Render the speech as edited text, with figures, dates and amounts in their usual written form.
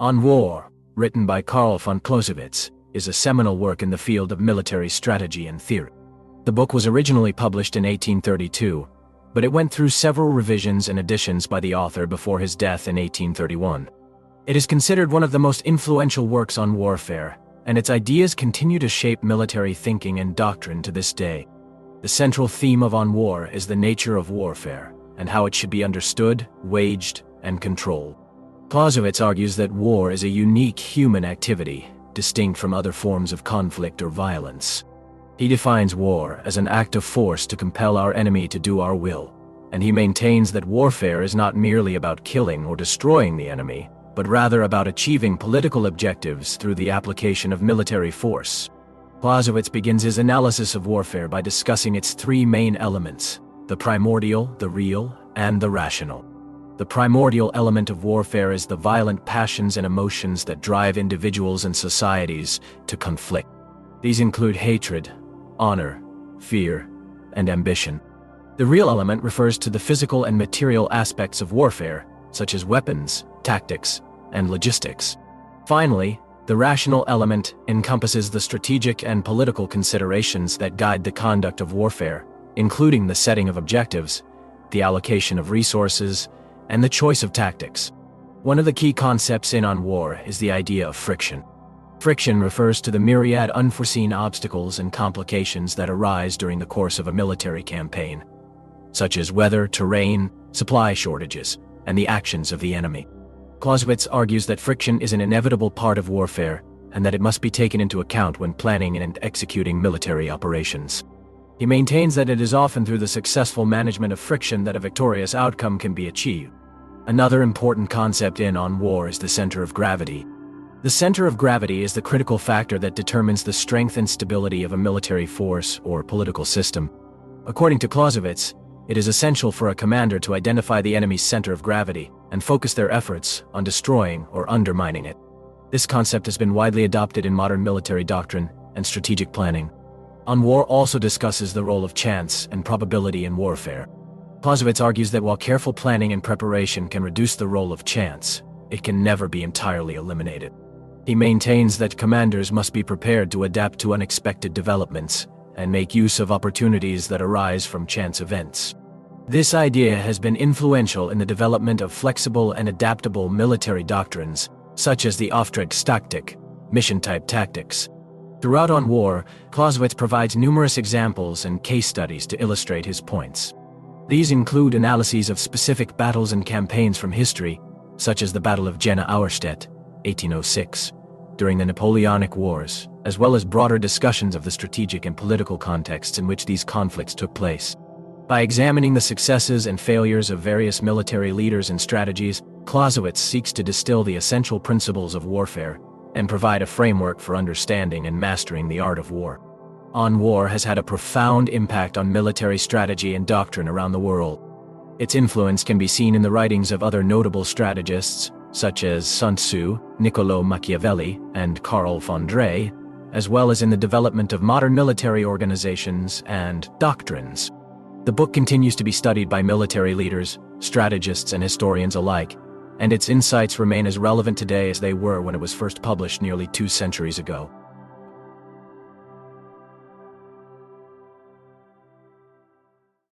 On War, written by Carl von Clausewitz, is a seminal work in the field of military strategy and theory. The book was originally published in 1832, but it went through several revisions and editions by the author before his death in 1831. It is considered one of the most influential works on warfare, and its ideas continue to shape military thinking and doctrine to this day. The central theme of On War is the nature of warfare, and how it should be understood, waged, and controlled. Clausewitz argues that war is a unique human activity, distinct from other forms of conflict or violence. He defines war as an act of force to compel our enemy to do our will, and he maintains that warfare is not merely about killing or destroying the enemy, but rather about achieving political objectives through the application of military force. Clausewitz begins his analysis of warfare by discussing its three main elements: the primordial, the real, and the rational. The primordial element of warfare is the violent passions and emotions that drive individuals and societies to conflict. These include hatred, honor, fear, and ambition. The real element refers to the physical and material aspects of warfare, such as weapons, tactics, and logistics. Finally, the rational element encompasses the strategic and political considerations that guide the conduct of warfare, including the setting of objectives, the allocation of resources, and the choice of tactics. One of the key concepts in On War is the idea of friction. Friction refers to the myriad unforeseen obstacles and complications that arise during the course of a military campaign, such as weather, terrain, supply shortages, and the actions of the enemy. Clausewitz argues that friction is an inevitable part of warfare and that it must be taken into account when planning and executing military operations. He maintains that it is often through the successful management of friction that a victorious outcome can be achieved. Another important concept in On War is the center of gravity. The center of gravity is the critical factor that determines the strength and stability of a military force or political system. According to Clausewitz, it is essential for a commander to identify the enemy's center of gravity and focus their efforts on destroying or undermining it. This concept has been widely adopted in modern military doctrine and strategic planning. On War also discusses the role of chance and probability in warfare. Clausewitz argues that while careful planning and preparation can reduce the role of chance, it can never be entirely eliminated. He maintains that commanders must be prepared to adapt to unexpected developments and make use of opportunities that arise from chance events. This idea has been influential in the development of flexible and adaptable military doctrines, such as the Auftragstaktik, mission-type tactics. Throughout On War, Clausewitz provides numerous examples and case studies to illustrate his points. These include analyses of specific battles and campaigns from history, such as the Battle of Jena-Auerstedt, 1806, during the Napoleonic Wars, as well as broader discussions of the strategic and political contexts in which these conflicts took place. By examining the successes and failures of various military leaders and strategies, Clausewitz seeks to distill the essential principles of warfare and provide a framework for understanding and mastering the art of war. On War has had a profound impact on military strategy and doctrine around the world. Its influence can be seen in the writings of other notable strategists, such as Sun Tzu, Niccolò Machiavelli, and Carl von Clausewitz, as well as in the development of modern military organizations and doctrines. The book continues to be studied by military leaders, strategists, and historians alike, and its insights remain as relevant today as they were when it was first published nearly 2 centuries ago.